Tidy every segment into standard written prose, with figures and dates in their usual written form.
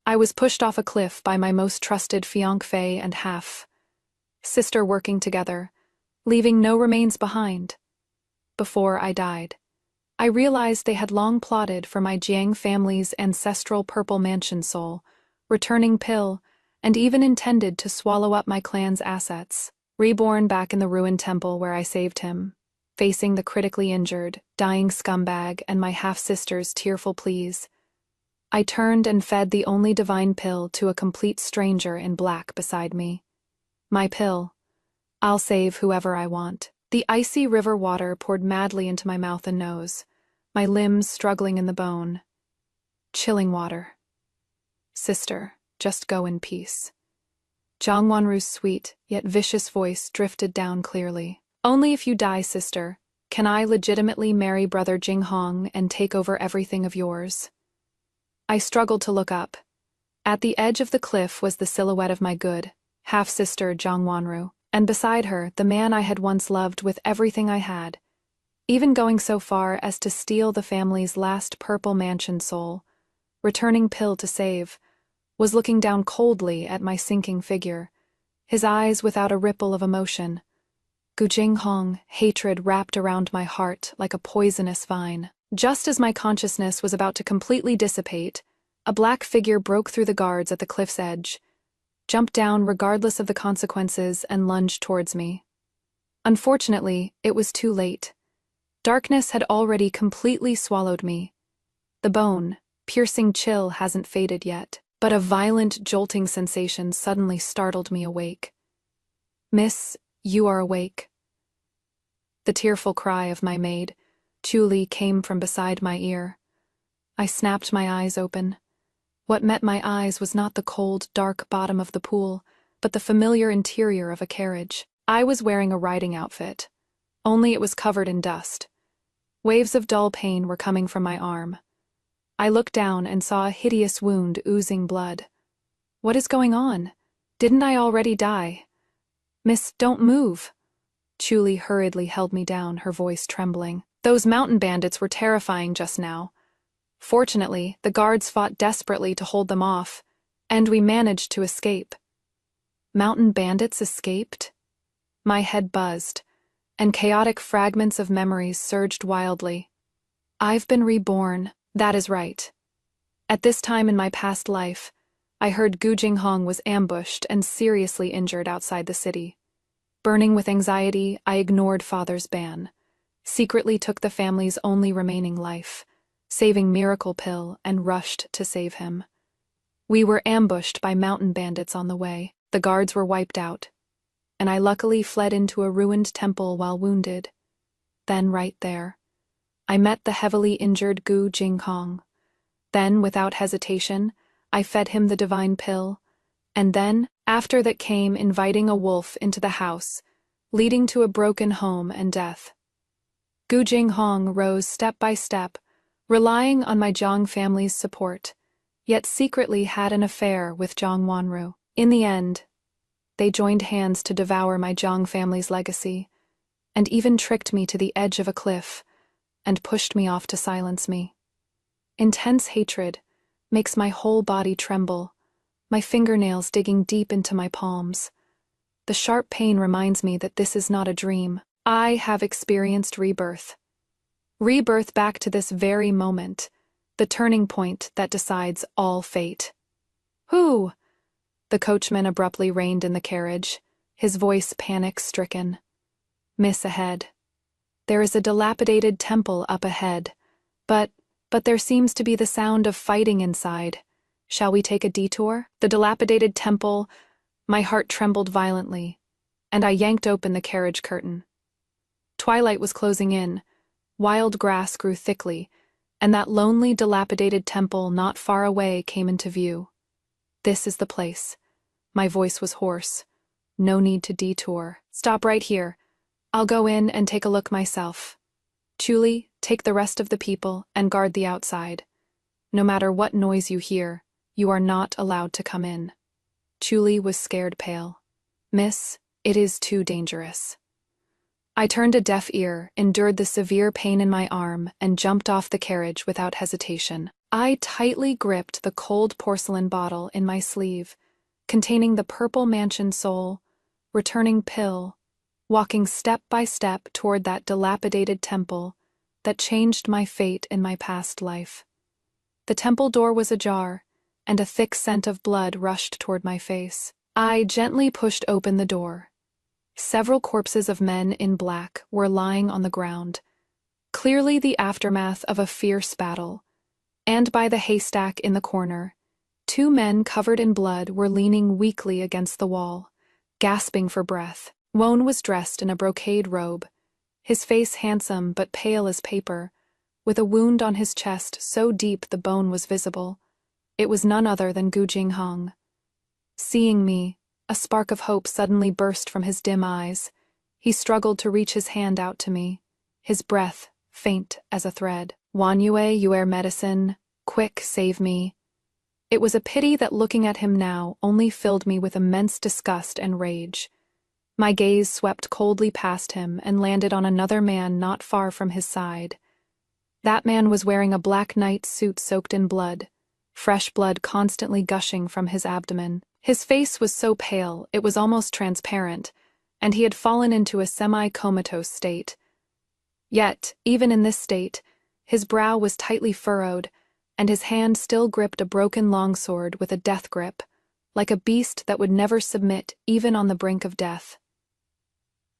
I was pushed off a cliff by my most trusted fiancé and half-sister working together, leaving no remains behind. Before I died, I realized they had long plotted for my Jiang family's ancestral purple mansion soul, returning pill, and even intended to swallow up my clan's assets. Reborn back in the ruined temple where I saved him, facing the critically injured, dying scumbag and my half-sister's tearful pleas, I turned and fed the only divine pill to a complete stranger in black beside me. My pill. I'll save whoever I want. The icy river water poured madly into my mouth and nose, my limbs struggling in the bone. Chilling water. Sister, just go in peace. Zhang Wanru's sweet, yet vicious voice drifted down clearly. Only if you die, sister, can I legitimately marry brother Jinghong and take over everything of yours. I struggled to look up. At the edge of the cliff was the silhouette of my good, half-sister Zhang Wanru, and beside her the man I had once loved with everything I had, even going so far as to steal the family's last purple mansion soul, returning pill to save, was looking down coldly at my sinking figure, his eyes without a ripple of emotion. Gu Jinghong, hatred wrapped around my heart like a poisonous vine. Just as my consciousness was about to completely dissipate, a black figure broke through the guards at the cliff's edge, jumped down regardless of the consequences, and lunged towards me. Unfortunately, it was too late. Darkness had already completely swallowed me. The bone, piercing chill hasn't faded yet, but a violent, jolting sensation suddenly startled me awake. "Miss, you are awake." The tearful cry of my maid, Chuli, came from beside my ear. I snapped my eyes open. What met my eyes was not the cold, dark bottom of the pool, but the familiar interior of a carriage. I was wearing a riding outfit, only it was covered in dust. Waves of dull pain were coming from my arm. I looked down and saw a hideous wound oozing blood. What is going on? Didn't I already die? "Miss, don't move." Chuli hurriedly held me down, her voice trembling. Those mountain bandits were terrifying just now. Fortunately, the guards fought desperately to hold them off, and we managed to escape. Mountain bandits escaped? My head buzzed, and chaotic fragments of memories surged wildly. I've been reborn, that is right. At this time in my past life, I heard Gu Jinghong was ambushed and seriously injured outside the city. Burning with anxiety, I ignored father's ban, secretly took the family's only remaining life, saving Miracle Pill, and rushed to save him. We were ambushed by mountain bandits on the way. The guards were wiped out, and I luckily fled into a ruined temple while wounded. Then right there, I met the heavily injured Gu Jinghong. Then, without hesitation, I fed him the divine pill, and then, after that came inviting a wolf into the house, leading to a broken home and death. Gu Jinghong rose step by step, relying on my Zhang family's support, yet secretly had an affair with Zhang Wanru. In the end, they joined hands to devour my Zhang family's legacy, and even tricked me to the edge of a cliff, and pushed me off to silence me. Intense hatred makes my whole body tremble, my fingernails digging deep into my palms. The sharp pain reminds me that this is not a dream. I have experienced rebirth. Rebirth back to this very moment, the turning point that decides all fate. "Who?" The coachman abruptly reined in the carriage, his voice panic-stricken. "Miss ahead. There is a dilapidated temple up ahead, but there seems to be the sound of fighting inside. Shall we take a detour?" The dilapidated temple. My heart trembled violently, and I yanked open the carriage curtain. Twilight was closing in, wild grass grew thickly, and that lonely, dilapidated temple not far away came into view. "This is the place." My voice was hoarse. "No need to detour. Stop right here. I'll go in and take a look myself. Chuli, take the rest of the people and guard the outside. No matter what noise you hear, you are not allowed to come in." Chuli was scared pale. "Miss, it is too dangerous." I turned a deaf ear, endured the severe pain in my arm, and jumped off the carriage without hesitation. I tightly gripped the cold porcelain bottle in my sleeve, containing the purple mansion soul, returning pill, walking step by step toward that dilapidated temple that changed my fate in my past life. The temple door was ajar, and a thick scent of blood rushed toward my face. I gently pushed open the door. Several corpses of men in black were lying on the ground, clearly the aftermath of a fierce battle, and by the haystack in the corner, two men covered in blood were leaning weakly against the wall, gasping for breath. Won was dressed in a brocade robe, his face handsome but pale as paper, with a wound on his chest so deep the bone was visible. It was none other than Gu Jinghong. Seeing me, a spark of hope suddenly burst from his dim eyes. He struggled to reach his hand out to me, his breath faint as a thread. "Wanyue, you air medicine. Quick, save me." It was a pity that looking at him now only filled me with immense disgust and rage. My gaze swept coldly past him and landed on another man not far from his side. That man was wearing a black night suit soaked in blood, fresh blood constantly gushing from his abdomen. His face was so pale it was almost transparent, and he had fallen into a semi-comatose state. Yet, even in this state, his brow was tightly furrowed, and his hand still gripped a broken longsword with a death grip, like a beast that would never submit even on the brink of death.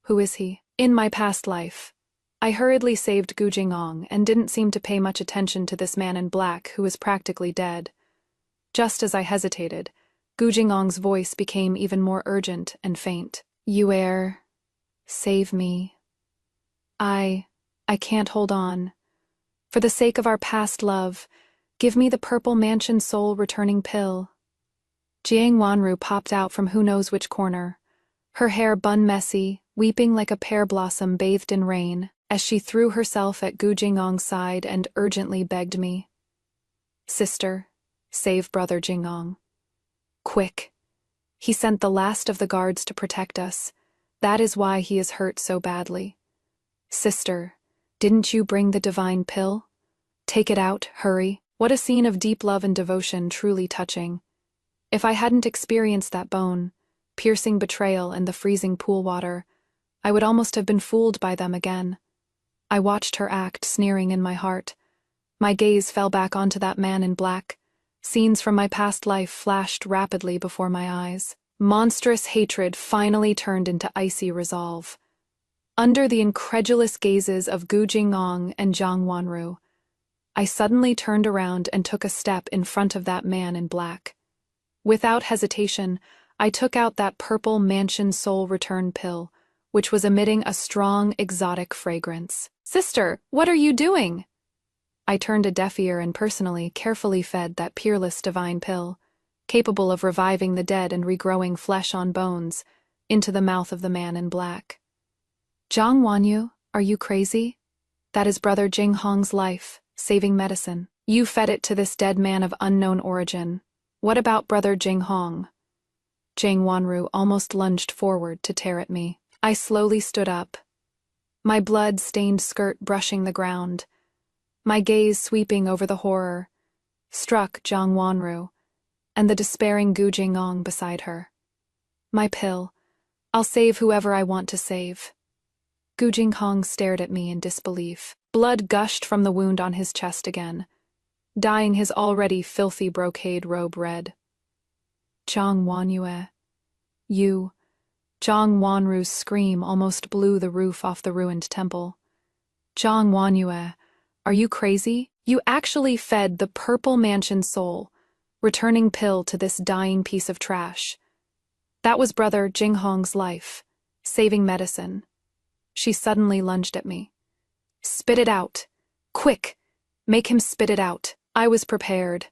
Who is he? In my past life, I hurriedly saved Gu Jinghong and didn't seem to pay much attention to this man in black who was practically dead. Just as I hesitated, Gu Jinghong's voice became even more urgent and faint. "You save me. I can't hold on. For the sake of our past love, give me the purple mansion soul returning pill." Jiang Wanru popped out from who knows which corner, her hair bun messy, weeping like a pear blossom bathed in rain, as she threw herself at Gu Jinghong's side and urgently begged me. "Sister, save brother Jinghong. Quick. He sent the last of the guards to protect us. That is why he is hurt so badly. Sister, didn't you bring the divine pill? Take it out, hurry." What a scene of deep love and devotion, truly touching. If I hadn't experienced that bone, piercing betrayal and the freezing pool water, I would almost have been fooled by them again. I watched her act, sneering in my heart. My gaze fell back onto that man in black. Scenes from my past life flashed rapidly before my eyes. Monstrous hatred finally turned into icy resolve. Under the incredulous gazes of Gu Jinghong and Jiang Wanru, I suddenly turned around and took a step in front of that man in black. Without hesitation, I took out that purple mansion soul return pill, which was emitting a strong, exotic fragrance. "Sister, what are you doing?" I turned a deaf ear and personally, carefully fed that peerless divine pill, capable of reviving the dead and regrowing flesh on bones, into the mouth of the man in black. "Zhang Wanyu, are you crazy? That is brother Jinghong's life, saving medicine. You fed it to this dead man of unknown origin. What about brother Jinghong?" Jiang Wanru almost lunged forward to tear at me. I slowly stood up, my blood-stained skirt brushing the ground, my gaze sweeping over the horror, struck Jiang Wanru, and the despairing Gu Jinghong beside her. "My pill. I'll save whoever I want to save." Gu Jinghong stared at me in disbelief. Blood gushed from the wound on his chest again, dyeing his already filthy brocade robe red. "Jiang Wanyue, you..." Jiang Wanru's scream almost blew the roof off the ruined temple. "Jiang Wanyue, are you crazy? You actually fed the purple mansion soul, returning pill to this dying piece of trash. That was brother Jinghong's life, saving medicine." She suddenly lunged at me. "Spit it out. Quick! Make him spit it out." I was prepared.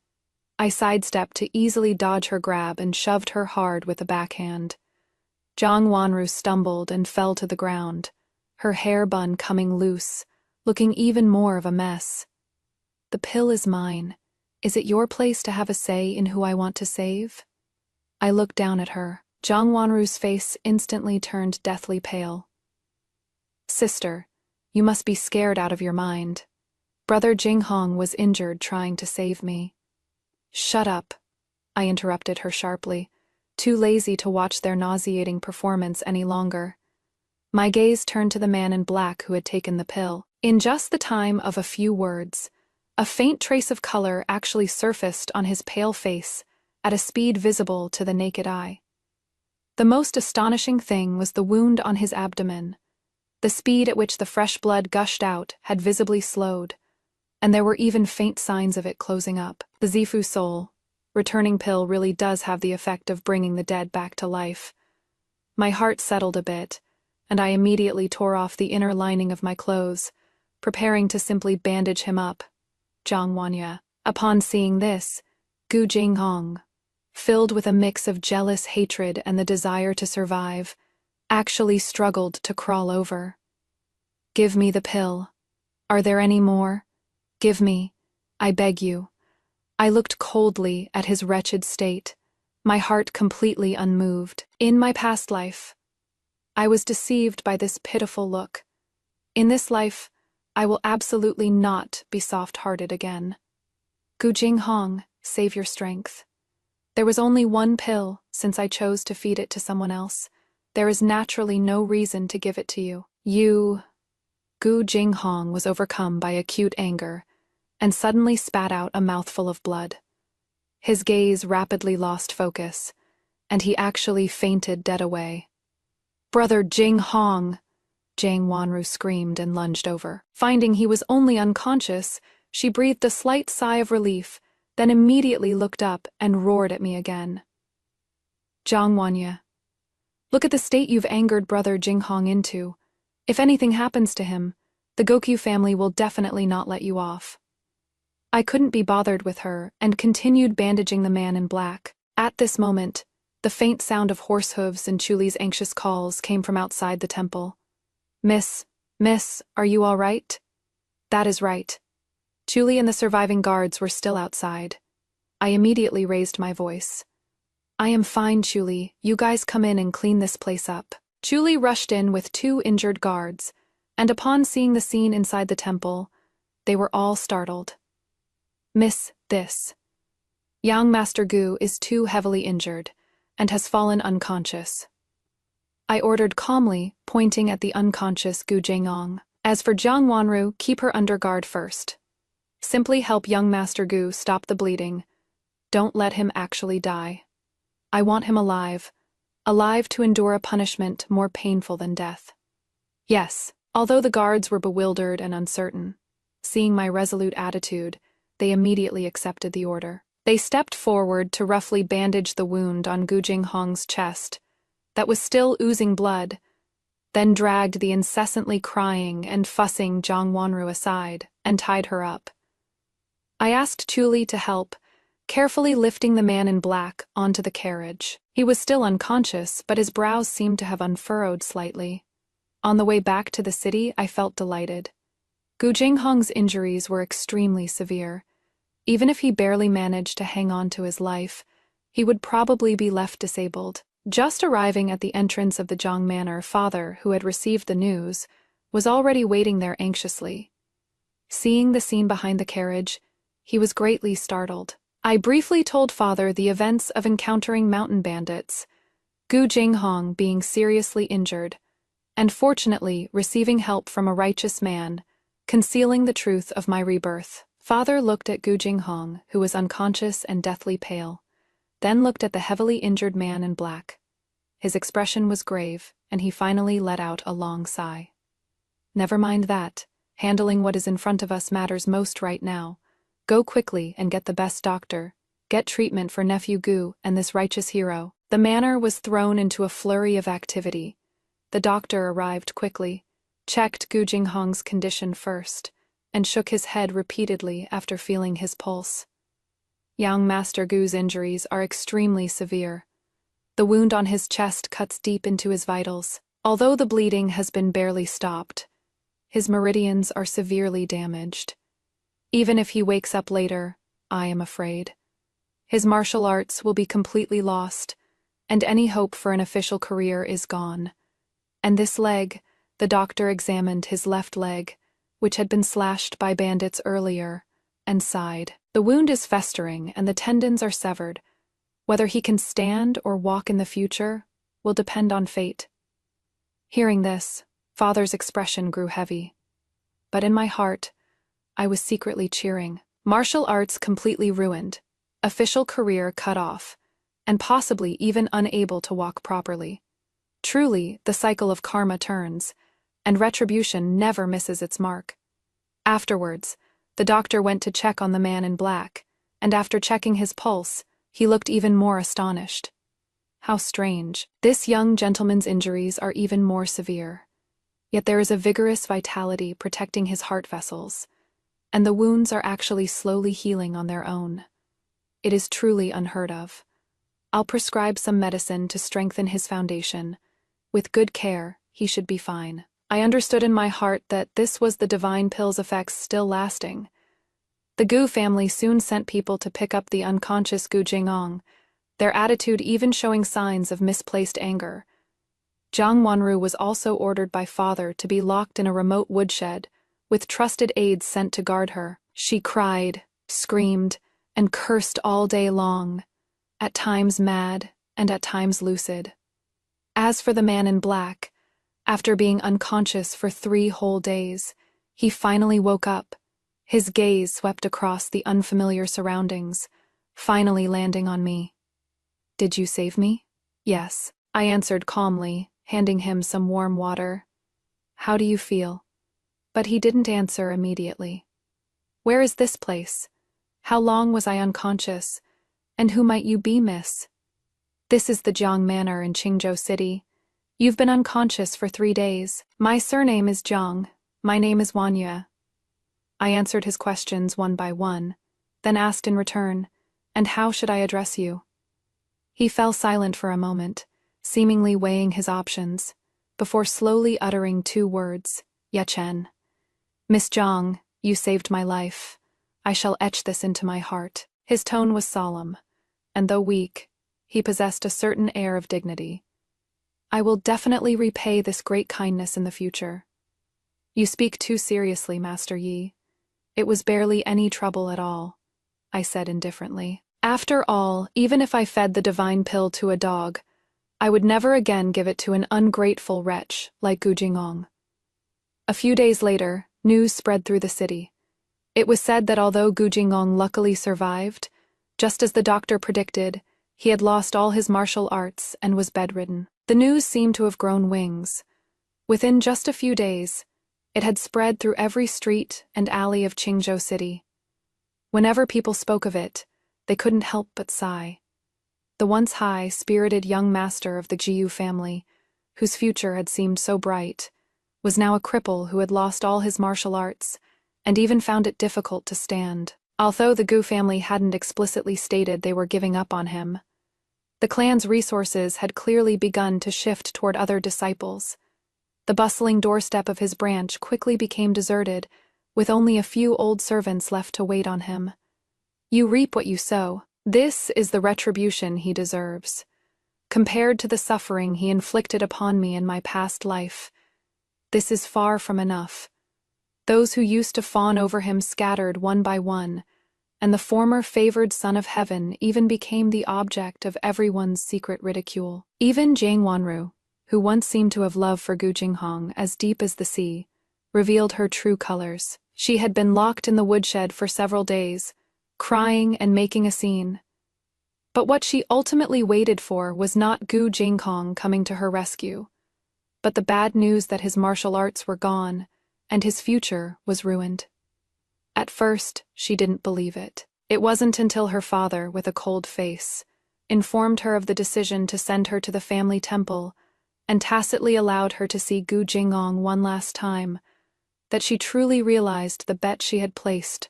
I sidestepped to easily dodge her grab and shoved her hard with a backhand. Jiang Wanru stumbled and fell to the ground, her hair bun coming loose, looking even more of a mess. "The pill is mine. Is it your place to have a say in who I want to save?" I looked down at her. Jiang Wanru's face instantly turned deathly pale. "Sister, you must be scared out of your mind. Brother Jinghong was injured trying to save me. Shut up, I interrupted her sharply, too lazy to watch their nauseating performance any longer. My gaze turned to the man in black who had taken the pill. In just the time of a few words, a faint trace of color actually surfaced on his pale face at a speed visible to the naked eye. The most astonishing thing was the wound on his abdomen. The speed at which the fresh blood gushed out had visibly slowed, and there were even faint signs of it closing up. The Zifu soul, returning pill really does have the effect of bringing the dead back to life. My heart settled a bit, and I immediately tore off the inner lining of my clothes, preparing to simply bandage him up. Zhang Wanya. Upon seeing this, Gu Jinghong, filled with a mix of jealous hatred and the desire to survive, actually struggled to crawl over. Give me the pill. Are there any more? Give me, I beg you. I looked coldly at his wretched state, my heart completely unmoved. In my past life, I was deceived by this pitiful look. In this life, I will absolutely not be soft-hearted again. Gu Jinghong, save your strength. There was only one pill, since I chose to feed it to someone else. There is naturally no reason to give it to you. Gu Jinghong was overcome by acute anger, and suddenly spat out a mouthful of blood. His gaze rapidly lost focus, and he actually fainted dead away. Brother Jinghong! Zhang Wanru screamed and lunged over. Finding he was only unconscious, she breathed a slight sigh of relief, then immediately looked up and roared at me again. Zhang Wanya, look at the state you've angered Brother Jinghong into. If anything happens to him, the Gokyu family will definitely not let you off. I couldn't be bothered with her and continued bandaging the man in black. At this moment, the faint sound of horse hooves and Chuli's anxious calls came from outside the temple. Miss, are you all right? That is right. Chuli and the surviving guards were still outside. I immediately raised my voice. I am fine, Chuli. You guys come in and clean this place up. Chuli rushed in with 2 injured guards, and upon seeing the scene inside the temple, they were all startled. Miss, this. Young Master Gu is too heavily injured, and has fallen unconscious. I ordered calmly, pointing at the unconscious Gu Jinghong. As for Zhang Wanru, keep her under guard first. Simply help young Master Gu stop the bleeding. Don't let him actually die. I want him alive to endure a punishment more painful than death. Yes, although the guards were bewildered and uncertain, seeing my resolute attitude, they immediately accepted the order. They stepped forward to roughly bandage the wound on Gu Jinghong's chest, that was still oozing blood, then dragged the incessantly crying and fussing Zhang Wanru aside and tied her up. I asked Chuli to help, carefully lifting the man in black onto the carriage. He was still unconscious, but his brows seemed to have unfurrowed slightly. On the way back to the city, I felt delighted. Gu Jinghong's injuries were extremely severe. Even if he barely managed to hang on to his life, he would probably be left disabled. Just arriving at the entrance of the Zhang Manor, father, who had received the news, was already waiting there anxiously. Seeing the scene behind the carriage, he was greatly startled. I briefly told father the events of encountering mountain bandits, Gu Jinghong being seriously injured, and fortunately receiving help from a righteous man, concealing the truth of my rebirth. Father looked at Gu Jinghong, who was unconscious and deathly pale, then looked at the heavily injured man in black. His expression was grave, and he finally let out a long sigh. Never mind that. Handling what is in front of us matters most right now. Go quickly and get the best doctor. Get treatment for nephew Gu and this righteous hero. The manor was thrown into a flurry of activity. The doctor arrived quickly, checked Gu Jinghong's condition first, and shook his head repeatedly after feeling his pulse. Young Master Gu's injuries are extremely severe. The wound on his chest cuts deep into his vitals. Although the bleeding has been barely stopped, his meridians are severely damaged. Even if he wakes up later, I am afraid. His martial arts will be completely lost, and any hope for an official career is gone. And this leg, the doctor examined his left leg, which had been slashed by bandits earlier, and sighed. The wound is festering and the tendons are severed. Whether he can stand or walk in the future will depend on fate. Hearing this, Father's expression grew heavy. But in my heart, I was secretly cheering. Martial arts completely ruined, official career cut off, and possibly even unable to walk properly. Truly, the cycle of karma turns, and retribution never misses its mark. Afterwards, the doctor went to check on the man in black, and after checking his pulse, he looked even more astonished. How strange. This young gentleman's injuries are even more severe. Yet there is a vigorous vitality protecting his heart vessels, and the wounds are actually slowly healing on their own. It is truly unheard of. I'll prescribe some medicine to strengthen his foundation. With good care, he should be fine. I understood in my heart that this was the divine pill's effects still lasting. The Gu family soon sent people to pick up the unconscious Gu Jingong, their attitude even showing signs of misplaced anger. Jiang Wanru was also ordered by Father to be locked in a remote woodshed, with trusted aides sent to guard her. She cried, screamed, and cursed all day long, at times mad and at times lucid. As for the man in black, after being unconscious for 3 whole days, he finally woke up. His gaze swept across the unfamiliar surroundings, finally landing on me. "Did you save me?" "Yes," I answered calmly, handing him some warm water. "How do you feel?" But he didn't answer immediately. "Where is this place? How long was I unconscious? And who might you be, miss?" "This is the Jiang Manor in Qingzhou City. You've been unconscious for 3 days. My surname is Jiang. My name is Wanye." I answered his questions one by one, then asked in return, "And how should I address you?" He fell silent for a moment, seemingly weighing his options, before slowly uttering 2 words, "Yechen." "Miss Jiang, you saved my life. I shall etch this into my heart." His tone was solemn, and though weak, he possessed a certain air of dignity. "I will definitely repay this great kindness in the future." "You speak too seriously, Master Yi. It was barely any trouble at all," I said indifferently. After all, even if I fed the divine pill to a dog, I would never again give it to an ungrateful wretch like Gu Jingong. A few days later, news spread through the city. It was said that although Gu Jingong luckily survived, just as the doctor predicted, he had lost all his martial arts and was bedridden. The news seemed to have grown wings. Within just a few days, it had spread through every street and alley of Qingzhou City. Whenever people spoke of it, they couldn't help but sigh. The once high-spirited young master of the Jiyu family, whose future had seemed so bright, was now a cripple who had lost all his martial arts, and even found it difficult to stand. Although the Gu family hadn't explicitly stated they were giving up on him, the clan's resources had clearly begun to shift toward other disciples. The bustling doorstep of his branch quickly became deserted, with only a few old servants left to wait on him. You reap what you sow. This is the retribution he deserves. Compared to the suffering he inflicted upon me in my past life, this is far from enough. Those who used to fawn over him scattered one by one, and the former favored son of heaven even became the object of everyone's secret ridicule. Even Jiang Wanru, who once seemed to have love for Gu Jinghong as deep as the sea, revealed her true colors. She had been locked in the woodshed for several days, crying and making a scene. But what she ultimately waited for was not Gu Jinghong coming to her rescue, but the bad news that his martial arts were gone, and his future was ruined. At first, she didn't believe it. It wasn't until her father, with a cold face, informed her of the decision to send her to the family temple and tacitly allowed her to see Gu Jinghong one last time, that she truly realized the bet she had placed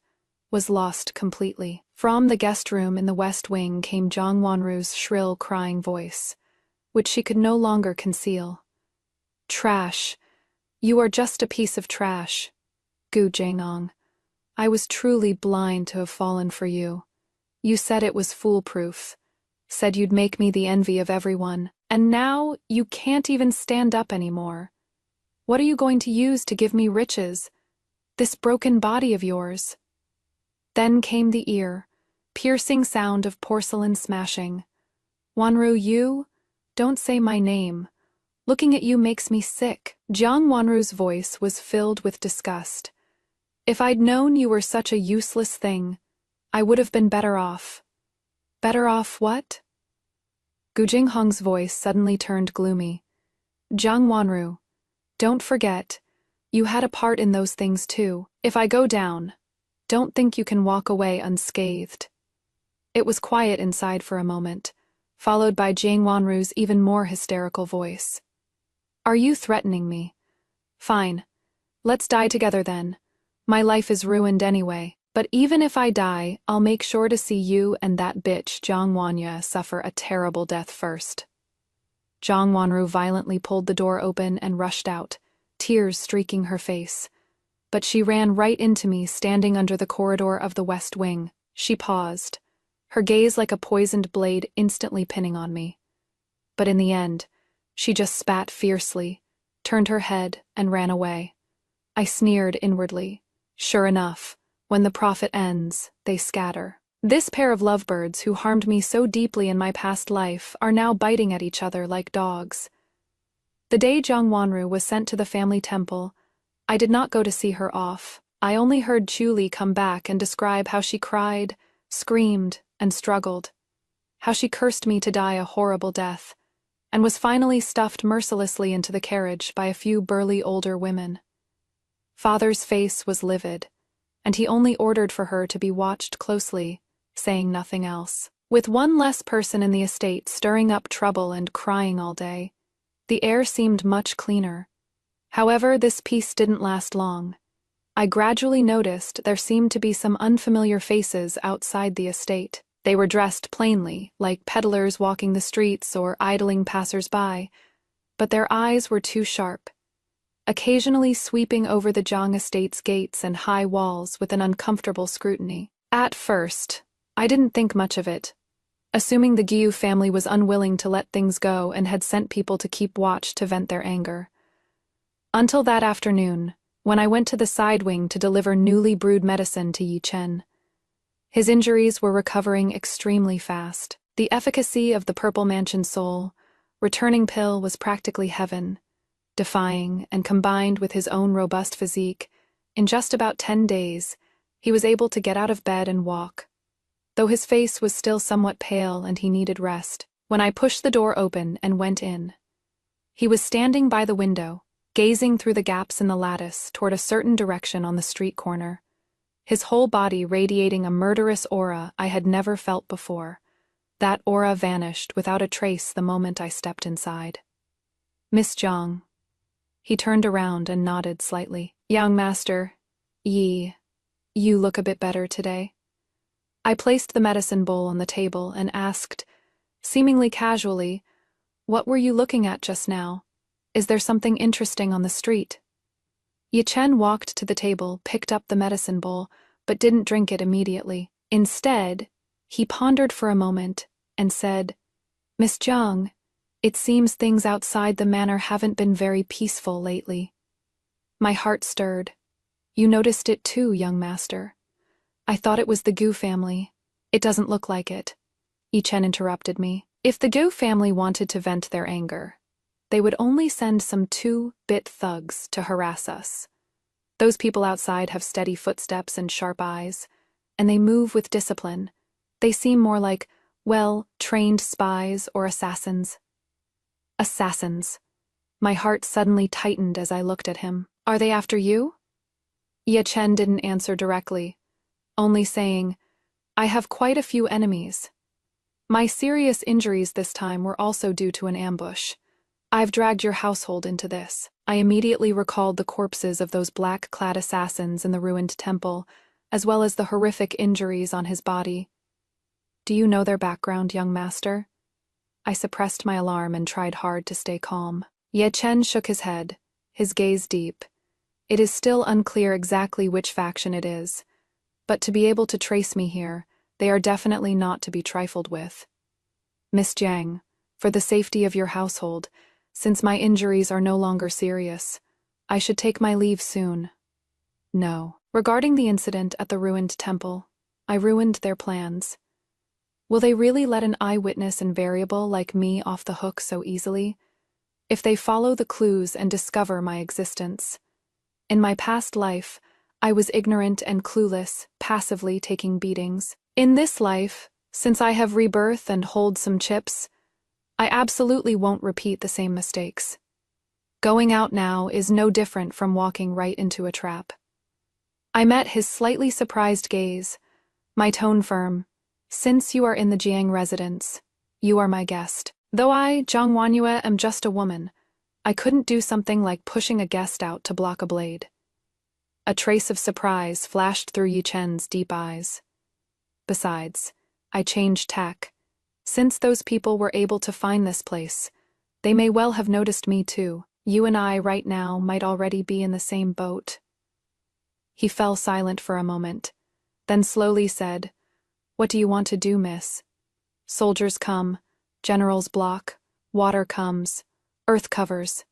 was lost completely. From the guest room in the west wing came Jiang Wanru's shrill, crying voice, which she could no longer conceal. "Trash! You are just a piece of trash, Gu Jinghong. I was truly blind to have fallen for you. You said it was foolproof, said you'd make me the envy of everyone, and now you can't even stand up anymore. What are you going to use to give me riches? This broken body of yours. Then came the piercing sound of porcelain smashing. Wanru, you? Don't say my name. Looking at you makes me sick. Jiang Wanru's voice was filled with disgust. If I'd known you were such a useless thing, I would have been better off. Better off what? Gu Jinghong's voice suddenly turned gloomy. Jiang Wanru, don't forget, you had a part in those things too. If I go down, don't think you can walk away unscathed. It was quiet inside for a moment, followed by Jiang Wanru's even more hysterical voice. Are you threatening me? Fine. Let's die together then. My life is ruined anyway. But even if I die, I'll make sure to see you and that bitch Jiang Wanya suffer a terrible death first. Jiang Wanru violently pulled the door open and rushed out, tears streaking her face. But she ran right into me standing under the corridor of the West Wing. She paused, her gaze like a poisoned blade instantly pinning on me. But in the end, she just spat fiercely, turned her head, and ran away. I sneered inwardly. Sure enough, when the profit ends, they scatter. This pair of lovebirds who harmed me so deeply in my past life are now biting at each other like dogs. The day Jiang Wanru was sent to the family temple, I did not go to see her off. I only heard Chuli come back and describe how she cried, screamed, and struggled. How she cursed me to die a horrible death, and was finally stuffed mercilessly into the carriage by a few burly older women. Father's face was livid, and he only ordered for her to be watched closely, saying nothing else. With one less person in the estate stirring up trouble and crying all day, the air seemed much cleaner. However, this peace didn't last long. I gradually noticed there seemed to be some unfamiliar faces outside the estate. They were dressed plainly, like peddlers walking the streets or idling passers-by, but their eyes were too sharp, occasionally sweeping over the Jiang estate's gates and high walls with an uncomfortable scrutiny. At first, I didn't think much of it, assuming the Giyu family was unwilling to let things go and had sent people to keep watch to vent their anger. Until that afternoon, when I went to the side wing to deliver newly brewed medicine to Yi Chen. His injuries were recovering extremely fast. The efficacy of the Purple Mansion Soul, returning pill, was practically heaven. Defying and combined with his own robust physique, in just about 10 days, he was able to get out of bed and walk, though his face was still somewhat pale and he needed rest. When I pushed the door open and went in, he was standing by the window, gazing through the gaps in the lattice toward a certain direction on the street corner, his whole body radiating a murderous aura I had never felt before. That aura vanished without a trace the moment I stepped inside. Miss Jiang. He turned around and nodded slightly. Young master, you look a bit better today. I placed the medicine bowl on the table and asked, seemingly casually, what were you looking at just now? Is there something interesting on the street? Yi Chen walked to the table, picked up the medicine bowl, but didn't drink it immediately. Instead, he pondered for a moment and said, Miss Jiang, it seems things outside the manor haven't been very peaceful lately. My heart stirred. You noticed it too, young master. I thought it was the Gu family. It doesn't look like it. Yi Chen interrupted me. If the Gu family wanted to vent their anger, they would only send some 2-bit thugs to harass us. Those people outside have steady footsteps and sharp eyes, and they move with discipline. They seem more like, trained spies or assassins. Assassins. My heart suddenly tightened as I looked at him. Are they after you? Yi Chen didn't answer directly, only saying, I have quite a few enemies. My serious injuries this time were also due to an ambush. I've dragged your household into this. I immediately recalled the corpses of those black-clad assassins in the ruined temple, as well as the horrific injuries on his body. Do you know their background, young master? I suppressed my alarm and tried hard to stay calm. Yi Chen shook his head, his gaze deep. It is still unclear exactly which faction it is, but to be able to trace me here, they are definitely not to be trifled with. Miss Jiang, for the safety of your household, since my injuries are no longer serious, I should take my leave soon. No. Regarding the incident at the ruined temple, I ruined their plans. Will they really let an eyewitness and variable like me off the hook so easily? If they follow the clues and discover my existence. In my past life, I was ignorant and clueless, passively taking beatings. In this life, since I have rebirth and hold some chips, I absolutely won't repeat the same mistakes. Going out now is no different from walking right into a trap. I met his slightly surprised gaze, my tone firm. Since you are in the Jiang residence, you are my guest. Though I, Zhang Wanyue, am just a woman, I couldn't do something like pushing a guest out to block a blade. A trace of surprise flashed through Yi Chen's deep eyes. Besides, I changed tack. Since those people were able to find this place, they may well have noticed me too. You and I right now might already be in the same boat. He fell silent for a moment, then slowly said, "What do you want to do, miss? Soldiers come, generals block, water comes, earth covers.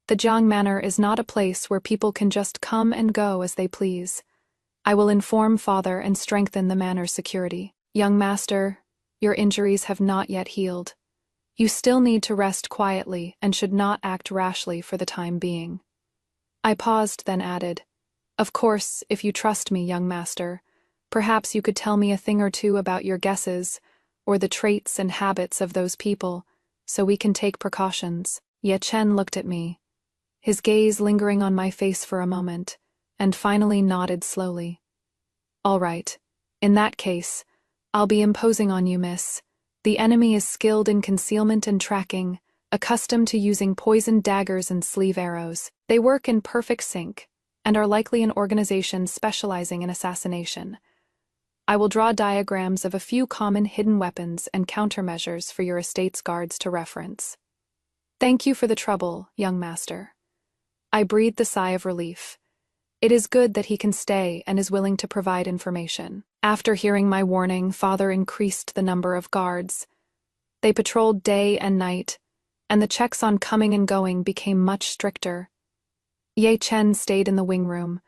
The Jiang Manor is not a place where people can just come and go as they please. I will inform father and strengthen the manor's security. Young master, your injuries have not yet healed. You still need to rest quietly and should not act rashly for the time being." I paused, then added, "Of course, if you trust me, young master, perhaps you could tell me a thing or two about your guesses, or the traits and habits of those people, so we can take precautions." Ye Chen looked at me, his gaze lingering on my face for a moment, and finally nodded slowly. "All right. In that case, I'll be imposing on you, miss. The enemy is skilled in concealment and tracking, accustomed to using poisoned daggers and sleeve arrows. They work in perfect sync, and are likely an organization specializing in assassination. I will draw diagrams of a few common hidden weapons and countermeasures for your estate's guards to reference." "Thank you for the trouble, young master." I breathed a sigh of relief. It is good that he can stay and is willing to provide information. After hearing my warning, father increased the number of guards. They patrolled day and night, and the checks on coming and going became much stricter. Ye Chen stayed in the wing room.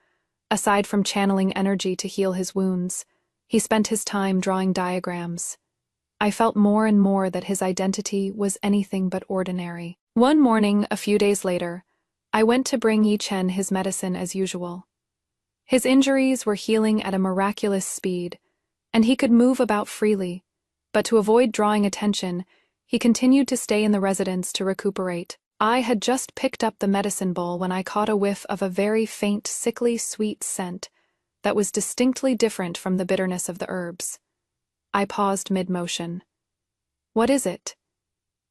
Aside from channeling energy to heal his wounds, he spent his time drawing diagrams. I felt more and more that his identity was anything but ordinary. One morning, a few days later, I went to bring Yi Chen his medicine as usual. His injuries were healing at a miraculous speed, and he could move about freely, but to avoid drawing attention, he continued to stay in the residence to recuperate. I had just picked up the medicine bowl when I caught a whiff of a very faint, sickly sweet scent that was distinctly different from the bitterness of the herbs. I paused mid-motion. "What is it?"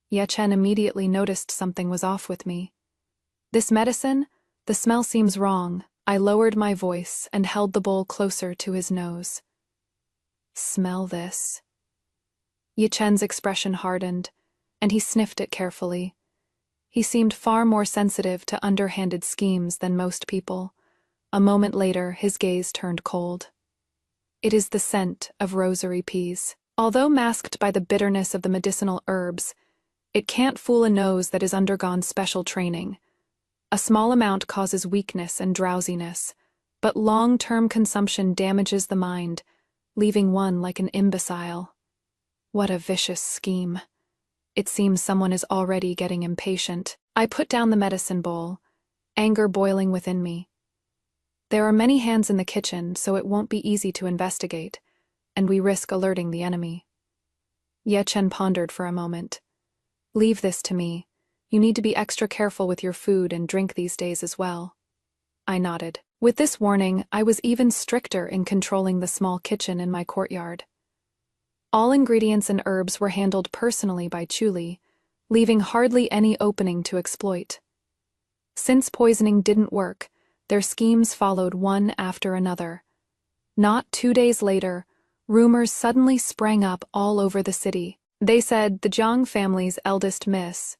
Ye Chen immediately noticed something was off with me. "This medicine? The smell seems wrong." I lowered my voice and held the bowl closer to his nose. "Smell this." Yi Chen's expression hardened, and he sniffed it carefully. He seemed far more sensitive to underhanded schemes than most people. A moment later, his gaze turned cold. "It is the scent of rosary peas. Although masked by the bitterness of the medicinal herbs, it can't fool a nose that has undergone special training. A small amount causes weakness and drowsiness, but long-term consumption damages the mind, leaving one like an imbecile. What a vicious scheme. It seems someone is already getting impatient." I put down the medicine bowl, anger boiling within me. There are many hands in the kitchen, so it won't be easy to investigate, and we risk alerting the enemy. Ye Chen pondered for a moment. "Leave this to me. You need to be extra careful with your food and drink these days as well." I nodded. With this warning, I was even stricter in controlling the small kitchen in my courtyard. All ingredients and herbs were handled personally by Chuli, leaving hardly any opening to exploit. Since poisoning didn't work, their schemes followed one after another. Not 2 days later, rumors suddenly sprang up all over the city. They said the Jiang family's eldest miss,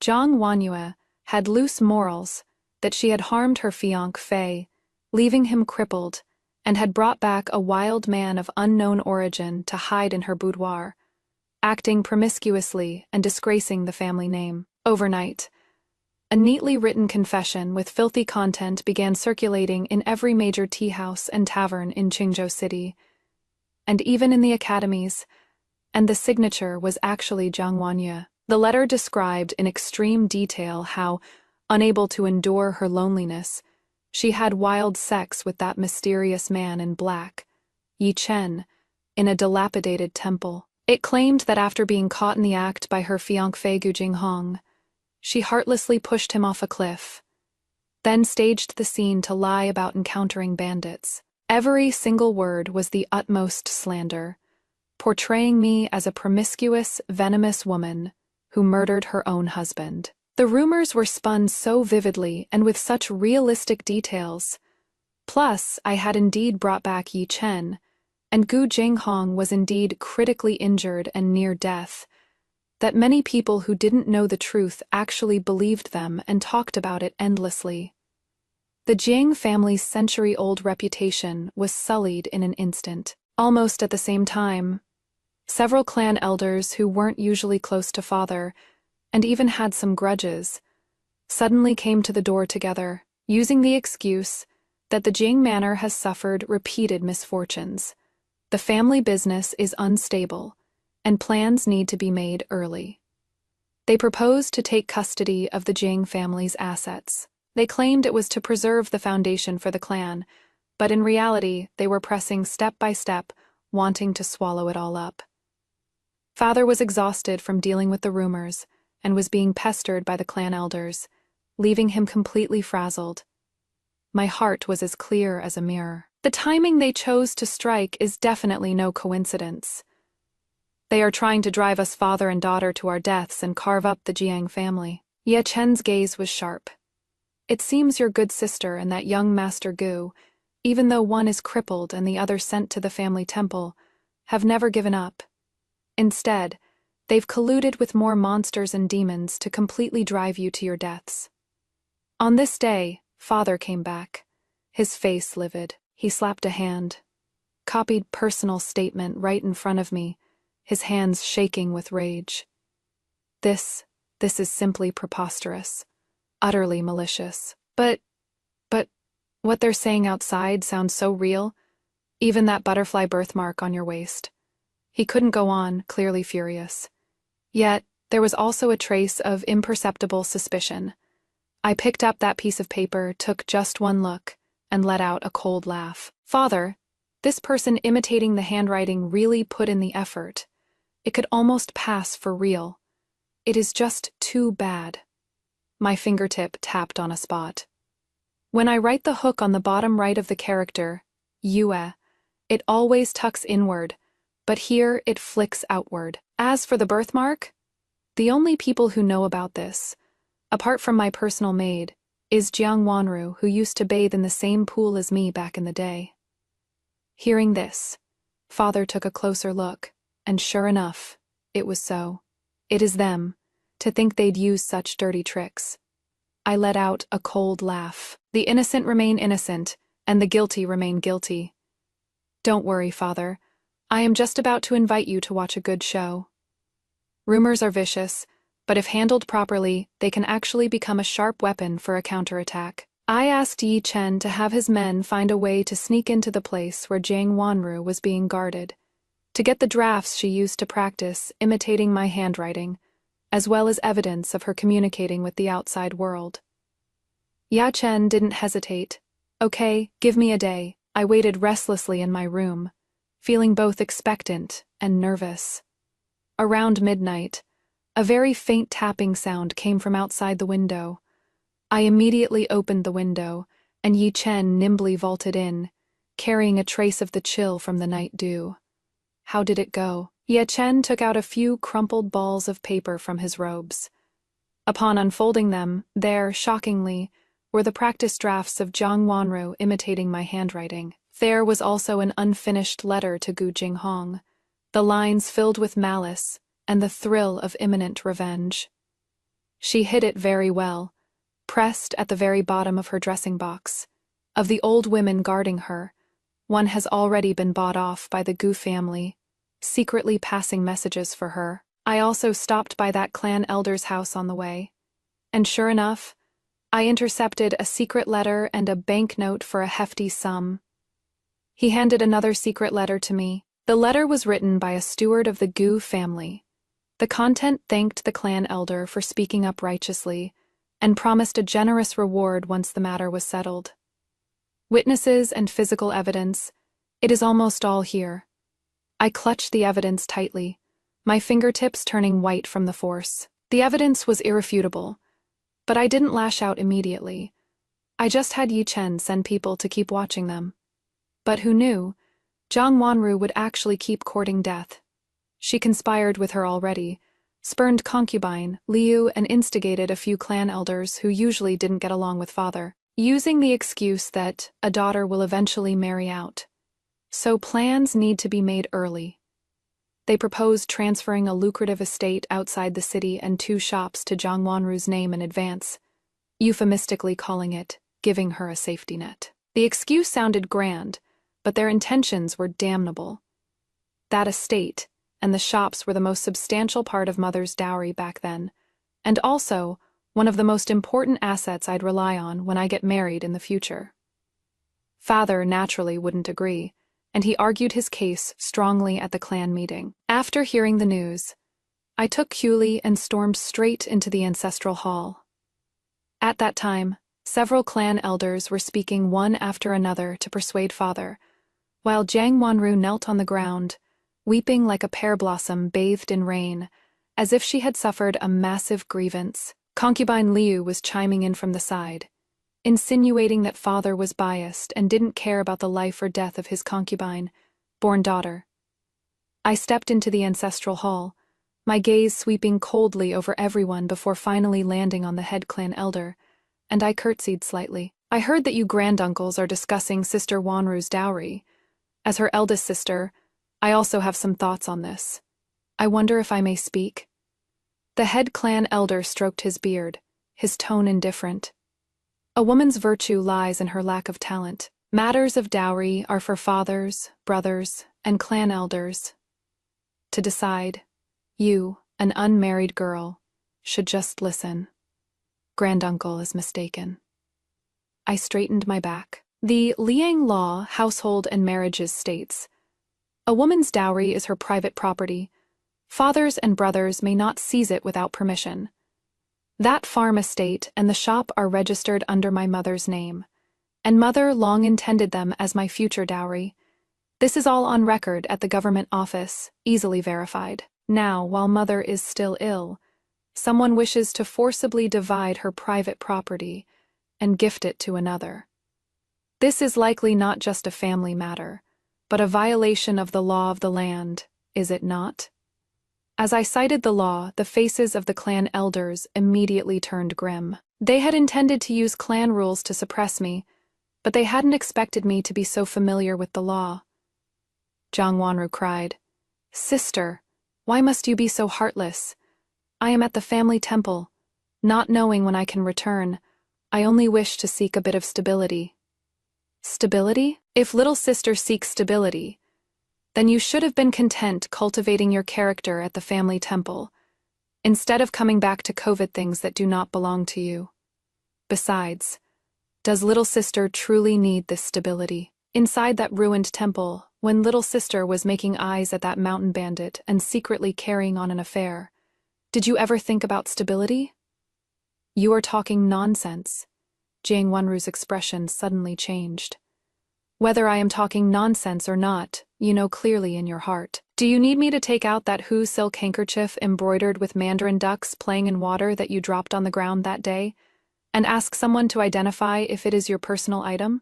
Zhang Wanyue, had loose morals, that she had harmed her fiancé, leaving him crippled, and had brought back a wild man of unknown origin to hide in her boudoir, acting promiscuously and disgracing the family name. Overnight, A neatly written confession with filthy content began circulating in every major tea house and tavern in Qingzhou City, and even in the academies, and the signature was actually Jiang Wanyi. The letter described in extreme detail how, unable to endure her loneliness, she had wild sex with that mysterious man in black, Yi Chen, in a dilapidated temple. It claimed that after being caught in the act by her fiancé Gu Jinghong, she heartlessly pushed him off a cliff, then staged the scene to lie about encountering bandits. Every single word was the utmost slander, portraying me as a promiscuous, venomous woman who murdered her own husband. The rumors were spun so vividly and with such realistic details. Plus, I had indeed brought back Yi Chen, and Gu Jinghong was indeed critically injured and near death, that many people who didn't know the truth actually believed them and talked about it endlessly. The Jiang family's century-old reputation was sullied in an instant. Almost at the same time, several clan elders who weren't usually close to father, and even had some grudges, suddenly came to the door together, using the excuse that the Jiang manor has suffered repeated misfortunes. The family business is unstable, and plans need to be made early. They proposed to take custody of the Jiang family's assets. They claimed it was to preserve the foundation for the clan, but in reality they were pressing step by step, wanting to swallow it all up. Father was exhausted from dealing with the rumors and was being pestered by the clan elders, leaving him completely frazzled. My heart was as clear as a mirror. The timing they chose to strike is definitely no coincidence. They are trying to drive us father and daughter to our deaths and carve up the Jiang family. Ye Chen's gaze was sharp. It seems your good sister and that young Master Gu, even though one is crippled and the other sent to the family temple, have never given up. Instead, they've colluded with more monsters and demons to completely drive you to your deaths. On this day, father came back, his face livid. He slapped a hand, copied personal statement right in front of me, his hands shaking with rage. This is simply preposterous, utterly malicious. But, what they're saying outside sounds so real, even that butterfly birthmark on your waist. He couldn't go on, clearly furious. Yet, there was also a trace of imperceptible suspicion. I picked up that piece of paper, took just one look, and let out a cold laugh. Father, this person imitating the handwriting really put in the effort. It could almost pass for real. It is just too bad. My fingertip tapped on a spot. When I write the hook on the bottom right of the character, Yue, it always tucks inward, but here it flicks outward. As for the birthmark, the only people who know about this, apart from my personal maid, is Jiang Wanru, who used to bathe in the same pool as me back in the day. Hearing this, father took a closer look, and sure enough, it was so. It is them, to think they'd use such dirty tricks. I let out a cold laugh. The innocent remain innocent, and the guilty remain guilty. Don't worry, father. I am just about to invite you to watch a good show. Rumors are vicious, but if handled properly, they can actually become a sharp weapon for a counterattack. I asked Yi Chen to have his men find a way to sneak into the place where Jiang Wanru was being guarded, to get the drafts she used to practice imitating my handwriting, as well as evidence of her communicating with the outside world. Ya Chen didn't hesitate. Okay, give me a day. I waited restlessly in my room, feeling both expectant and nervous. Around midnight, a very faint tapping sound came from outside the window. I immediately opened the window, and Yi Chen nimbly vaulted in, carrying a trace of the chill from the night dew. How did it go? Yi Chen took out a few crumpled balls of paper from his robes. Upon unfolding them, there, shockingly, were the practice drafts of Jiang Wanru imitating my handwriting. There was also an unfinished letter to Gu Jinghong, the lines filled with malice and the thrill of imminent revenge. She hid it very well, pressed at the very bottom of her dressing box. Of the old women guarding her, one has already been bought off by the Gu family, secretly passing messages for her. I also stopped by that clan elder's house on the way, and sure enough, I intercepted a secret letter and a banknote for a hefty sum. He handed another secret letter to me. The letter was written by a steward of the Gu family. The content thanked the clan elder for speaking up righteously and promised a generous reward once the matter was settled. Witnesses and physical evidence, it is almost all here. I clutched the evidence tightly, my fingertips turning white from the force. The evidence was irrefutable, but I didn't lash out immediately. I just had Yi Chen send people to keep watching them. But who knew? Zhang Wanru would actually keep courting death. She conspired with her already, spurned concubine, Liu, and instigated a few clan elders who usually didn't get along with father, using the excuse that a daughter will eventually marry out. So plans need to be made early. They proposed transferring a lucrative estate outside the city and 2 shops to Zhang Wanru's name in advance, euphemistically calling it giving her a safety net. The excuse sounded grand, but their intentions were damnable. That estate and the shops were the most substantial part of Mother's dowry back then, and also one of the most important assets I'd rely on when I get married in the future. Father naturally wouldn't agree, and he argued his case strongly at the clan meeting. After hearing the news, I took Quli and stormed straight into the ancestral hall. At that time, several clan elders were speaking one after another to persuade father, while Zhang Wanru knelt on the ground, weeping like a pear blossom bathed in rain, as if she had suffered a massive grievance. Concubine Liu was chiming in from the side, insinuating that father was biased and didn't care about the life or death of his concubine, born daughter. I stepped into the ancestral hall, my gaze sweeping coldly over everyone before finally landing on the head clan elder, and I curtsied slightly. I heard that you granduncles are discussing Sister Wanru's dowry. As her eldest sister, I also have some thoughts on this. I wonder if I may speak? The head clan elder stroked his beard, his tone indifferent. A woman's virtue lies in her lack of talent. Matters of dowry are for fathers, brothers, and clan elders to decide. You, an unmarried girl, should just listen. Granduncle is mistaken. I straightened my back. The Liang law, household and marriages states, a woman's dowry is her private property. Fathers and brothers may not seize it without permission. That farm estate and the shop are registered under my mother's name, and mother long intended them as my future dowry. This is all on record at the government office, easily verified. Now, while mother is still ill, someone wishes to forcibly divide her private property and gift it to another. This is likely not just a family matter, but a violation of the law of the land, is it not? As I cited the law, the faces of the clan elders immediately turned grim. They had intended to use clan rules to suppress me, but they hadn't expected me to be so familiar with the law. Zhang Wanru cried, "Sister, why must you be so heartless? I am at the family temple. Not knowing when I can return, I only wish to seek a bit of stability." Stability? If little sister seeks stability, then you should have been content cultivating your character at the family temple, instead of coming back to COVID things that do not belong to you. Besides, does little sister truly need this stability? Inside that ruined temple, when little sister was making eyes at that mountain bandit and secretly carrying on an affair, did you ever think about stability? You are talking nonsense. Zhang Wanru's expression suddenly changed. Whether I am talking nonsense or not, you know clearly in your heart. Do you need me to take out that Hu silk handkerchief embroidered with mandarin ducks playing in water that you dropped on the ground that day, and ask someone to identify if it is your personal item?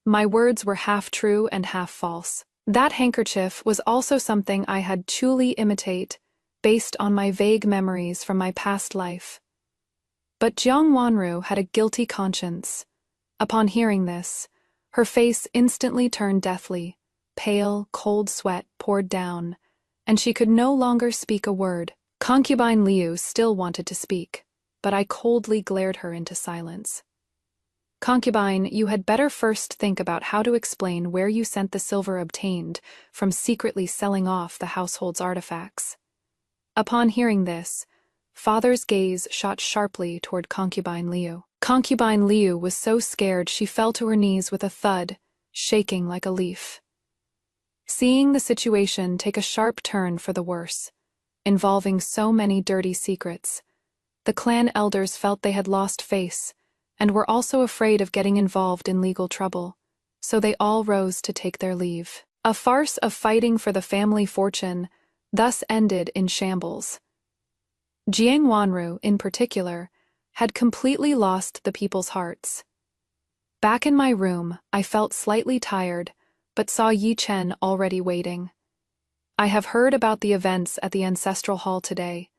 My words were half true and half false. That handkerchief was also something I had truly imitate, based on my vague memories from my past life. But Zhang Wanru had a guilty conscience. Upon hearing this, her face instantly turned deathly, pale, cold sweat poured down, and she could no longer speak a word. Concubine Liu still wanted to speak, but I coldly glared her into silence. Concubine, you had better first think about how to explain where you sent the silver obtained from secretly selling off the household's artifacts. Upon hearing this, father's gaze shot sharply toward concubine Liu. Concubine Liu was so scared she fell to her knees with a thud, shaking like a leaf. Seeing the situation take a sharp turn for the worse, involving so many dirty secrets, the clan elders felt they had lost face and were also afraid of getting involved in legal trouble, so they all rose to take their leave. A farce of fighting for the family fortune thus ended in shambles. Jiang Wanru, in particular, had completely lost the people's hearts. Back in my room, I felt slightly tired, but saw Yi Chen already waiting. I have heard about the events at the ancestral hall today.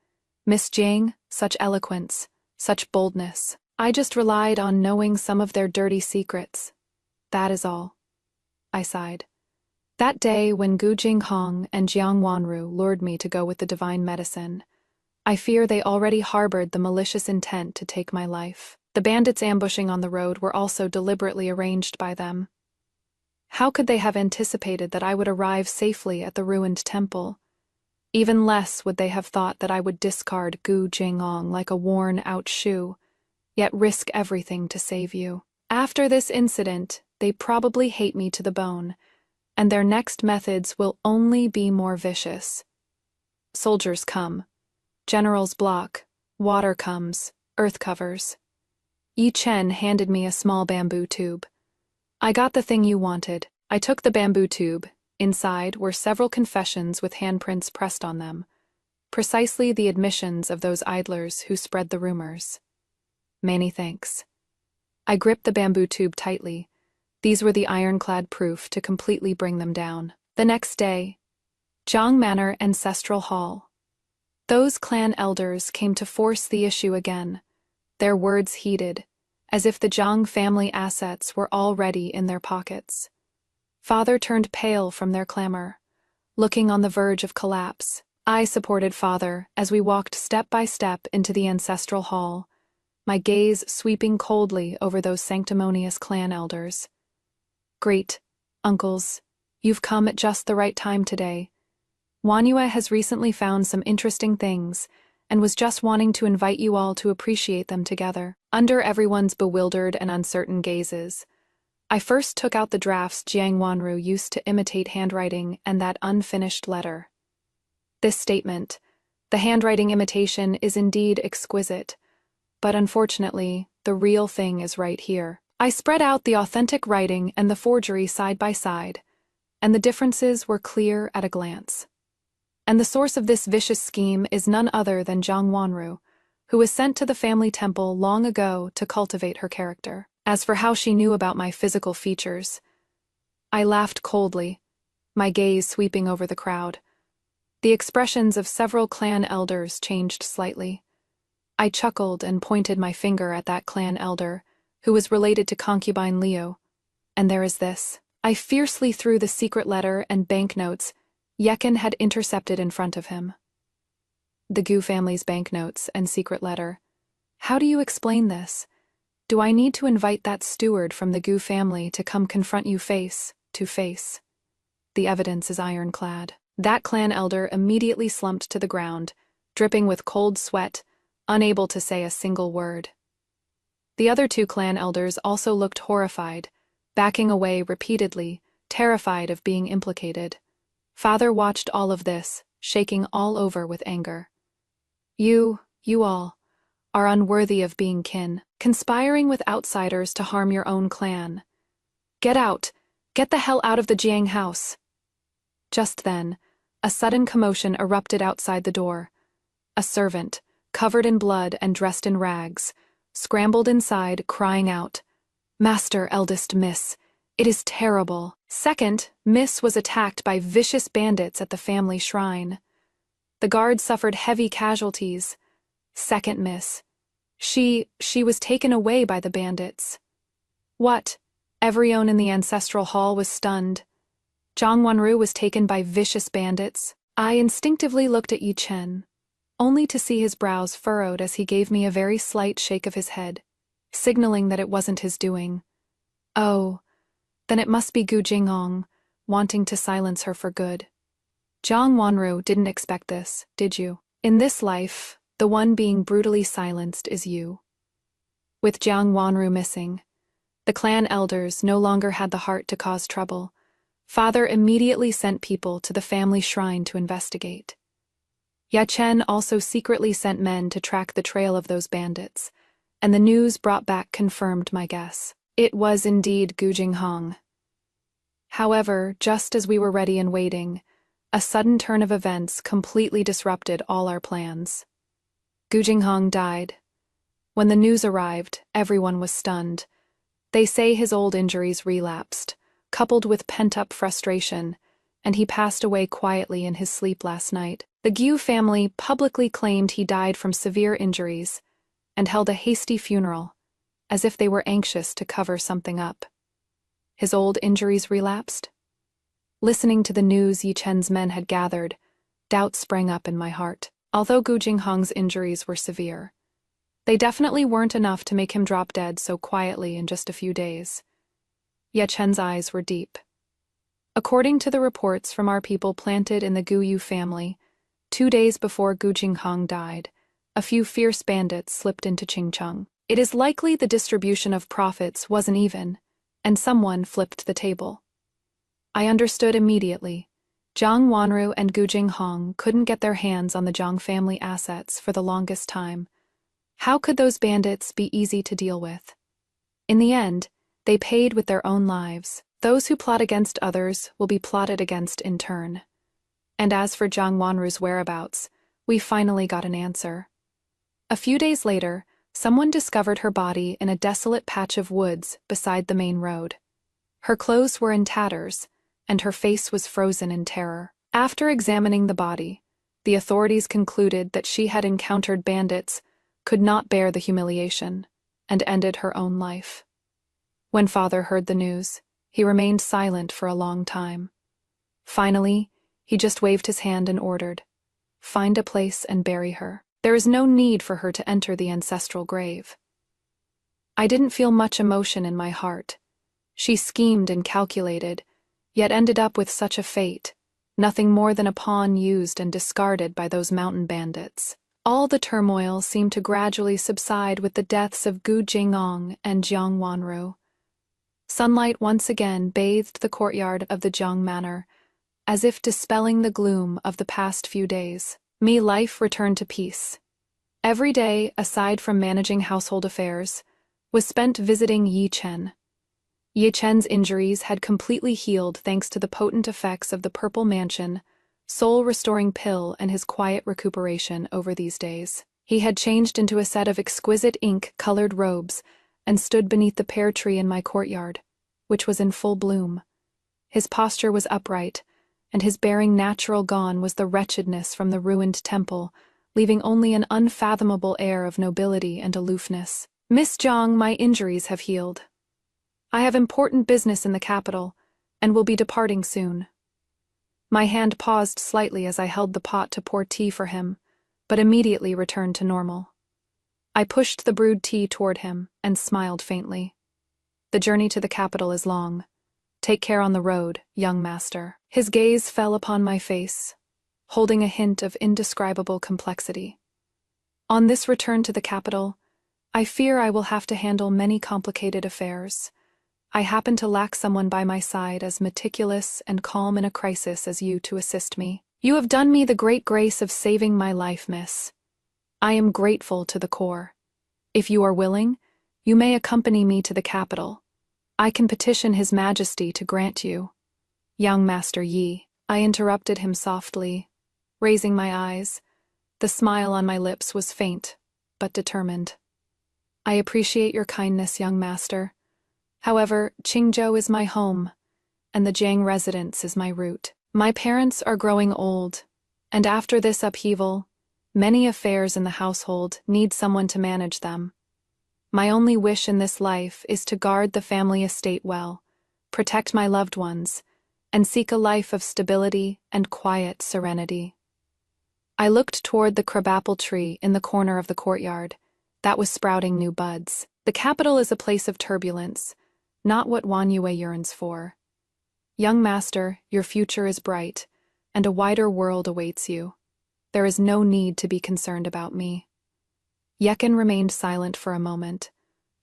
Miss Jiang, such eloquence, such boldness. I just relied on knowing some of their dirty secrets. That is all. I sighed. That day when Gu Jinghong and Jiang Wanru lured me to go with the divine medicine, I fear they already harbored the malicious intent to take my life. The bandits ambushing on the road were also deliberately arranged by them. How could they have anticipated that I would arrive safely at the ruined temple? Even less would they have thought that I would discard Gu Jingong like a worn-out shoe, yet risk everything to save you. After this incident, they probably hate me to the bone, and their next methods will only be more vicious. Soldiers come. Generals block. Water comes. Earth covers. Yi Chen handed me a small bamboo tube. I got the thing you wanted. I took the bamboo tube. Inside were several confessions with handprints pressed on them, precisely the admissions of those idlers who spread the rumors. Many thanks. I gripped the bamboo tube tightly. These were the ironclad proof to completely bring them down. The next day, Zhang Manor Ancestral Hall. Those clan elders came to force the issue again, their words heated, as if the Zhang family assets were already in their pockets. Father turned pale from their clamor, looking on the verge of collapse. I supported Father as we walked step by step into the ancestral hall, my gaze sweeping coldly over those sanctimonious clan elders. Great, uncles, you've come at just the right time today. Wanyue has recently found some interesting things and was just wanting to invite you all to appreciate them together. Under everyone's bewildered and uncertain gazes, I first took out the drafts Jiang Wanru used to imitate handwriting and that unfinished letter. This statement, the handwriting imitation, is indeed exquisite, but unfortunately, the real thing is right here. I spread out the authentic writing and the forgery side by side, and the differences were clear at a glance. And the source of this vicious scheme is none other than Jiang Wanru, who was sent to the family temple long ago to cultivate her character. As for how she knew about my physical features, I laughed coldly, my gaze sweeping over the crowd. The expressions of several clan elders changed slightly. I chuckled and pointed my finger at that clan elder, who was related to concubine Liu. And there is this. I fiercely threw the secret letter and banknotes Yekin had intercepted in front of him. The Gu family's banknotes and secret letter. How do you explain this? Do I need to invite that steward from the Gu family to come confront you face to face? The evidence is ironclad. That clan elder immediately slumped to the ground, dripping with cold sweat, unable to say a single word. The other two clan elders also looked horrified, backing away repeatedly, terrified of being implicated. Father watched all of this, shaking all over with anger. You all, are unworthy of being kin, conspiring with outsiders to harm your own clan. Get out! Get the hell out of the Jiang house! Just then, a sudden commotion erupted outside the door. A servant, covered in blood and dressed in rags, scrambled inside, crying out, "Master, eldest miss, it is terrible." Second, Miss was attacked by vicious bandits at the family shrine. The guard suffered heavy casualties. Second Miss. She was taken away by the bandits. What? Everyone in the ancestral hall was stunned. Zhang Wanru was taken by vicious bandits. I instinctively looked at Yi Chen, only to see his brows furrowed as he gave me a very slight shake of his head, signaling that it wasn't his doing. Oh, then it must be Gu Jingong, wanting to silence her for good. Zhang Wanru didn't expect this, did you? In this life, the one being brutally silenced is you. With Jiang Wanru missing, the clan elders no longer had the heart to cause trouble. Father immediately sent people to the family shrine to investigate. Yachen also secretly sent men to track the trail of those bandits, and the news brought back confirmed my guess. It was indeed Gu Jinghong. However, just as we were ready and waiting, a sudden turn of events completely disrupted all our plans. Gu Jinghong died. When the news arrived, everyone was stunned. They say his old injuries relapsed, coupled with pent-up frustration, and he passed away quietly in his sleep last night. The Gu family publicly claimed he died from severe injuries and held a hasty funeral, as if they were anxious to cover something up. His old injuries relapsed? Listening to the news Yi Chen's men had gathered, doubt sprang up in my heart. Although Gu Jinghong's injuries were severe, they definitely weren't enough to make him drop dead so quietly in just a few days. Ye Chen's eyes were deep. According to the reports from our people planted in the Gu Yu family, 2 days before Gu Jinghong died, a few fierce bandits slipped into Qingcheng. It is likely the distribution of profits wasn't even, and someone flipped the table. I understood immediately. Jiang Wanru and Gu Jinghong couldn't get their hands on the Jiang family assets for the longest time. How could those bandits be easy to deal with? In the end, they paid with their own lives. Those who plot against others will be plotted against in turn. And as for Jiang Wanru's whereabouts, we finally got an answer. A few days later, someone discovered her body in a desolate patch of woods beside the main road. Her clothes were in tatters, and her face was frozen in terror. After examining the body, the authorities concluded that she had encountered bandits, could not bear the humiliation, and ended her own life. When Father heard the news, he remained silent for a long time. Finally, he just waved his hand and ordered, "Find a place and bury her. There is no need for her to enter the ancestral grave." I didn't feel much emotion in my heart. She schemed and calculated, yet ended up with such a fate, nothing more than a pawn used and discarded by those mountain bandits. All the turmoil seemed to gradually subside with the deaths of Gu Jinghong and Jiang Wanru. Sunlight once again bathed the courtyard of the Jiang Manor, as if dispelling the gloom of the past few days. Life returned to peace. Every day, aside from managing household affairs, was spent visiting Yi Chen. Yi Chen's injuries had completely healed thanks to the potent effects of the Purple Mansion, soul-restoring pill, and his quiet recuperation over these days. He had changed into a set of exquisite ink-colored robes and stood beneath the pear tree in my courtyard, which was in full bloom. His posture was upright, and his bearing natural gone was the wretchedness from the ruined temple, leaving only an unfathomable air of nobility and aloofness. "Miss Jiang, my injuries have healed. I have important business in the capital, and will be departing soon." My hand paused slightly as I held the pot to pour tea for him, but immediately returned to normal. I pushed the brewed tea toward him and smiled faintly. "The journey to the capital is long. Take care on the road, young master." His gaze fell upon my face, holding a hint of indescribable complexity. "On this return to the capital, I fear I will have to handle many complicated affairs. I happen to lack someone by my side as meticulous and calm in a crisis as you to assist me. You have done me the great grace of saving my life, miss. I am grateful to the core. If you are willing, you may accompany me to the capital. I can petition His Majesty to grant you." "Young Master Yi," I interrupted him softly, raising my eyes. The smile on my lips was faint, but determined. "I appreciate your kindness, young master. However, Qingzhou is my home, and the Jiang residence is my root. My parents are growing old, and after this upheaval, many affairs in the household need someone to manage them. My only wish in this life is to guard the family estate well, protect my loved ones, and seek a life of stability and quiet serenity." I looked toward the crabapple tree in the corner of the courtyard that was sprouting new buds. The capital is a place of turbulence, not what Wan Yue yearns for. Young master, your future is bright, and a wider world awaits you. There is no need to be concerned about me." Yekin remained silent for a moment,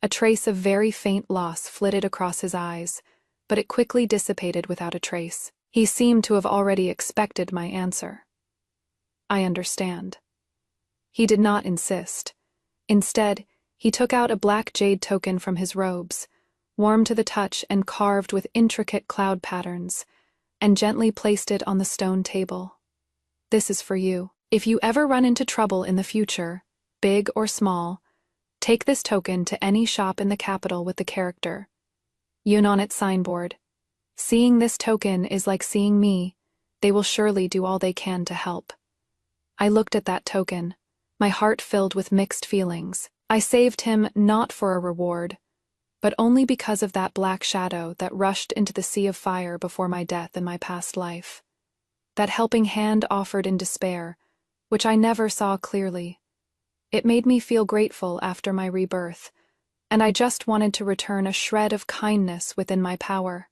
A trace of very faint loss flitted across his eyes, but it quickly dissipated without a trace. He seemed to have already expected my answer. I understand. He did not insist. Instead, he took out a black jade token from his robes, warm to the touch and carved with intricate cloud patterns, and gently placed it on the stone table. This is for you. If you ever run into trouble in the future, big or small, take this token to any shop in the capital with the character Yun on its signboard. Seeing this token is like seeing me. They will surely do all they can to help. I looked at that token, my heart filled with mixed feelings. I saved him not for a reward, but only because of that black shadow that rushed into the sea of fire before my death in my past life. That helping hand offered in despair, which I never saw clearly. It made me feel grateful after my rebirth, and I just wanted to return a shred of kindness within my power.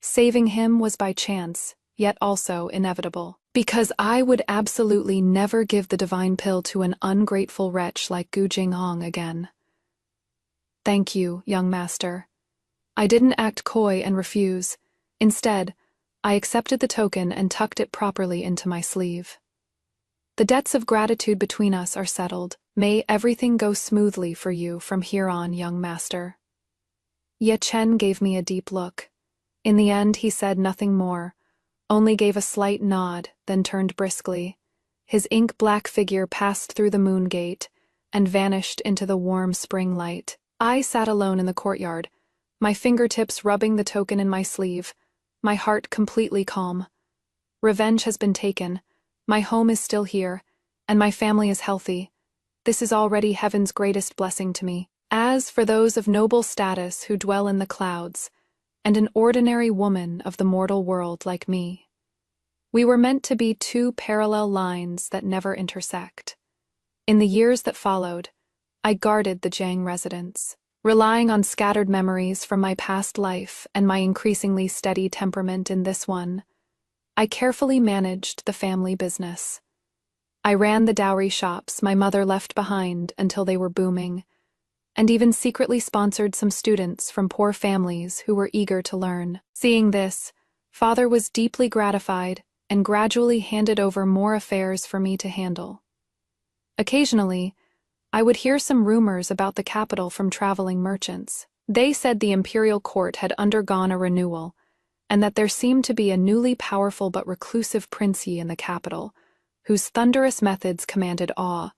Saving him was by chance, yet also inevitable, because I would absolutely never give the divine pill to an ungrateful wretch like Gu Jinghong again. Thank you, young master. I didn't act coy and refuse. Instead, I accepted the token and tucked it properly into my sleeve. The debts of gratitude between us are settled. May everything go smoothly for you from here on, young master. Ye Chen gave me a deep look. In the end, he said nothing more, only gave a slight nod, then turned briskly. His ink-black figure passed through the moon gate and vanished into the warm spring light. I sat alone in the courtyard, my fingertips rubbing the token in my sleeve, my heart completely calm. Revenge has been taken, my home is still here, and my family is healthy. This is already heaven's greatest blessing to me. As for those of noble status who dwell in the clouds, and an ordinary woman of the mortal world like me, we were meant to be two parallel lines that never intersect. In the years that followed, I guarded the Jiang residence, relying on scattered memories from my past life and my increasingly steady temperament in this one. I carefully managed the family business. I ran the dowry shops my mother left behind until they were booming, and even secretly sponsored some students from poor families who were eager to learn. Seeing this, Father was deeply gratified and gradually handed over more affairs for me to handle. Occasionally, I would hear some rumors about the capital from traveling merchants. They said the imperial court had undergone a renewal, and that there seemed to be a newly powerful but reclusive prince in the capital, whose thunderous methods commanded awe.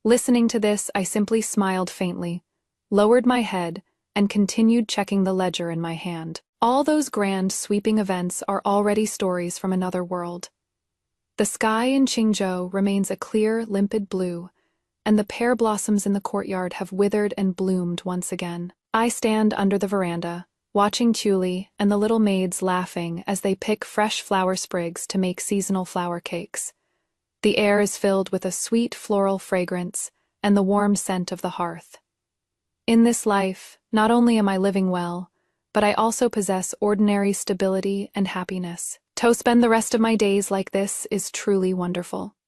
Listening to this, I simply smiled faintly, lowered my head, and continued checking the ledger in my hand. All those grand, sweeping events are already stories from another world. The sky in Qingzhou remains a clear, limpid blue, and the pear blossoms in the courtyard have withered and bloomed once again. I stand under the veranda, watching Tuli and the little maids laughing as they pick fresh flower sprigs to make seasonal flower cakes. The air is filled with a sweet floral fragrance and the warm scent of the hearth. In this life, not only am I living well, but I also possess ordinary stability and happiness. To spend the rest of my days like this is truly wonderful.